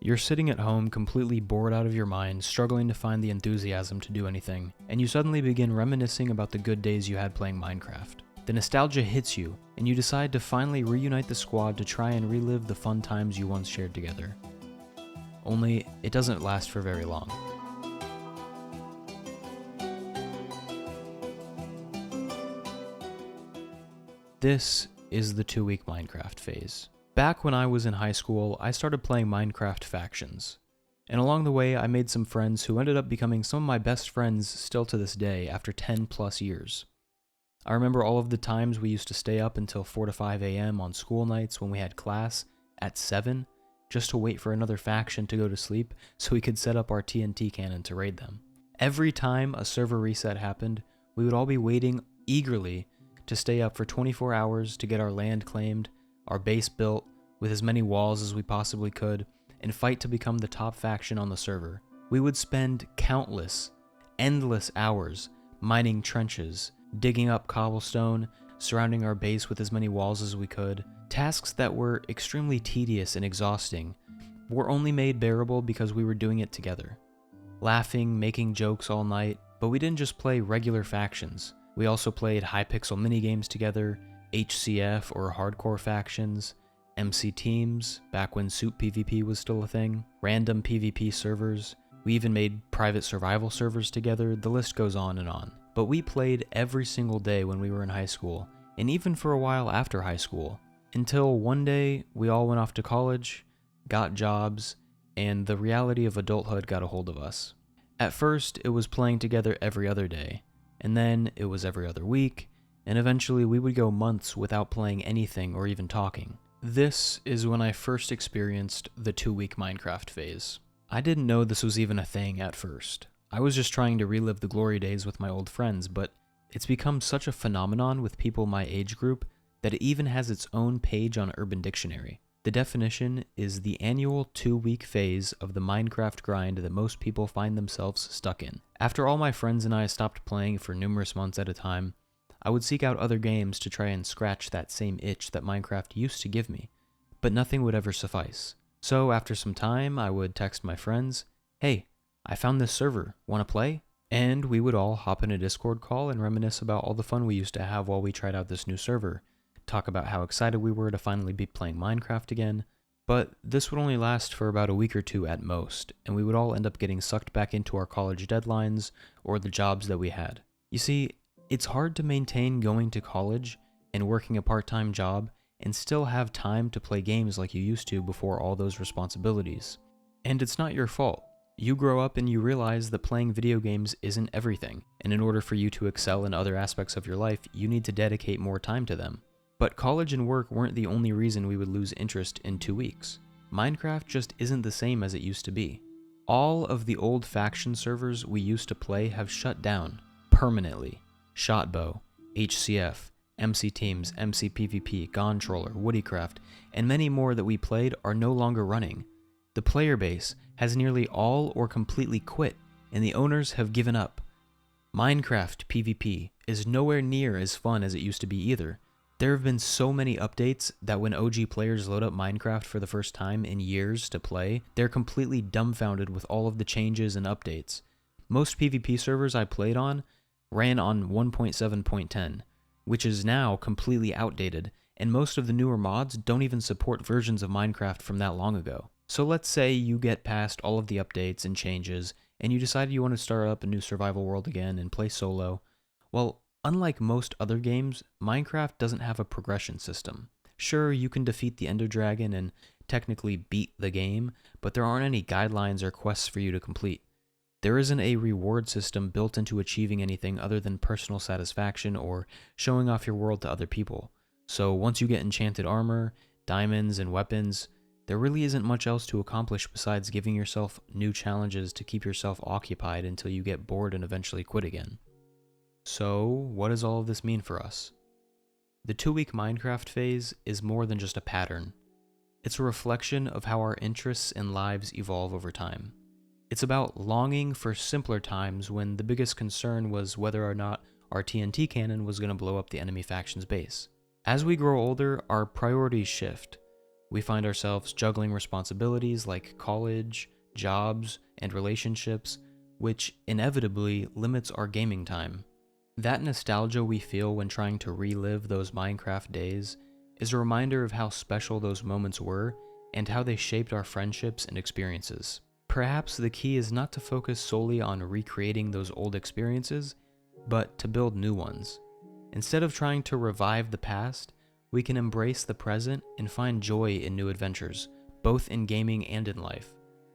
You're sitting at home completely bored out of your mind, struggling to find the enthusiasm to do anything, and you suddenly begin reminiscing about the good days you had playing Minecraft. The nostalgia hits you, and you decide to finally reunite the squad to try and relive the fun times you once shared together. Only, it doesn't last for very long. This is the 2-week Minecraft phase. Back when I was in high school, I started playing Minecraft Factions. And along the way, I made some friends who ended up becoming some of my best friends still to this day after 10 plus years. I remember all of the times we used to stay up until 4 to 5 a.m. on school nights when we had class at 7, just to wait for another faction to go to sleep so we could set up our TNT cannon to raid them. Every time a server reset happened, we would all be waiting eagerly to stay up for 24 hours to get our land claimed, our base built with as many walls as we possibly could, and fight to become the top faction on the server. We would spend countless, endless hours mining trenches, digging up cobblestone, surrounding our base with as many walls as we could. Tasks that were extremely tedious and exhausting were only made bearable because we were doing it together. Laughing, making jokes all night, but we didn't just play regular factions. We also played high-pixel minigames together, HCF or hardcore factions, MC teams, back when Soup PvP was still a thing, random PvP servers. We even made private survival servers together, the list goes on and on. But we played every single day when we were in high school, and even for a while after high school, until one day we all went off to college, got jobs, and the reality of adulthood got a hold of us. At first, it was playing together every other day, and then it was every other week, and eventually we would go months without playing anything or even talking. This is when I first experienced the 2-week Minecraft phase. I didn't know this was even a thing at first. I was just trying to relive the glory days with my old friends, but it's become such a phenomenon with people my age group that it even has its own page on Urban Dictionary. The definition is the annual 2-week phase of the Minecraft grind that most people find themselves stuck in. After all my friends and I stopped playing for numerous months at a time, I would seek out other games to try and scratch that same itch that Minecraft used to give me, but nothing would ever suffice. So after some time, I would text my friends, "Hey, I found this server, wanna play?" And we would all hop in a Discord call and reminisce about all the fun we used to have while we tried out this new server, talk about how excited we were to finally be playing Minecraft again. But this would only last for about a week or two at most, and we would all end up getting sucked back into our college deadlines or the jobs that we had. You see, it's hard to maintain going to college and working a part-time job and still have time to play games like you used to before all those responsibilities. And it's not your fault. You grow up and you realize that playing video games isn't everything, and in order for you to excel in other aspects of your life, you need to dedicate more time to them. But college and work weren't the only reason we would lose interest in 2 weeks. Minecraft just isn't the same as it used to be. All of the old faction servers we used to play have shut down permanently. Shotbow, HCF, MC Teams, MC PvP, Gontroller, Woodycraft, and many more that we played are no longer running. The player base has nearly all or completely quit, and the owners have given up. Minecraft PvP is nowhere near as fun as it used to be either. There have been so many updates that when OG players load up Minecraft for the first time in years to play, they're completely dumbfounded with all of the changes and updates. Most PvP servers I played on ran on 1.7.10, which is now completely outdated, and most of the newer mods don't even support versions of Minecraft from that long ago. So let's say you get past all of the updates and changes, and you decide you want to start up a new survival world again and play solo. Well, unlike most other games, Minecraft doesn't have a progression system. Sure, you can defeat the Ender Dragon and technically beat the game, but there aren't any guidelines or quests for you to complete. There isn't a reward system built into achieving anything other than personal satisfaction or showing off your world to other people. So once you get enchanted armor, diamonds, and weapons, there really isn't much else to accomplish besides giving yourself new challenges to keep yourself occupied until you get bored and eventually quit again. So, what does all of this mean for us? The 2-week Minecraft phase is more than just a pattern. It's a reflection of how our interests and lives evolve over time. It's about longing for simpler times when the biggest concern was whether or not our TNT cannon was going to blow up the enemy faction's base. As we grow older, our priorities shift. We find ourselves juggling responsibilities like college, jobs, and relationships, which inevitably limits our gaming time. That nostalgia we feel when trying to relive those Minecraft days is a reminder of how special those moments were and how they shaped our friendships and experiences. Perhaps the key is not to focus solely on recreating those old experiences, but to build new ones. Instead of trying to revive the past, we can embrace the present and find joy in new adventures, both in gaming and in life.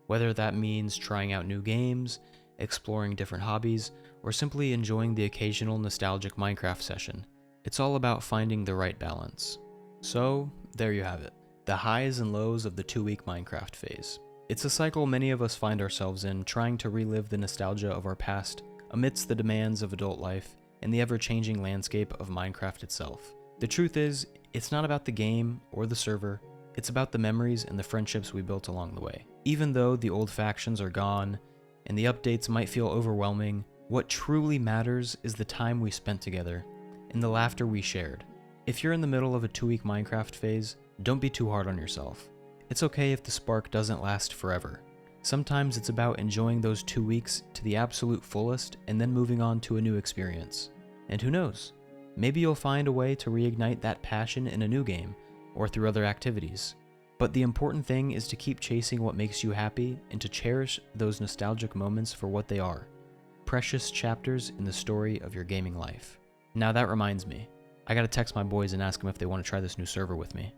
Whether that means trying out new games, exploring different hobbies, or simply enjoying the occasional nostalgic Minecraft session, it's all about finding the right balance. So, there you have it, the highs and lows of the 2-week Minecraft phase. It's a cycle many of us find ourselves in, trying to relive the nostalgia of our past amidst the demands of adult life and the ever-changing landscape of Minecraft itself. The truth is, it's not about the game or the server, it's about the memories and the friendships we built along the way. Even though the old factions are gone, and the updates might feel overwhelming, what truly matters is the time we spent together, and the laughter we shared. If you're in the middle of a 2-week Minecraft phase, don't be too hard on yourself. It's okay if the spark doesn't last forever. Sometimes it's about enjoying those 2 weeks to the absolute fullest and then moving on to a new experience. And who knows? Maybe you'll find a way to reignite that passion in a new game, or through other activities. But the important thing is to keep chasing what makes you happy and to cherish those nostalgic moments for what they are, precious chapters in the story of your gaming life. Now that reminds me, I gotta text my boys and ask them if they want to try this new server with me.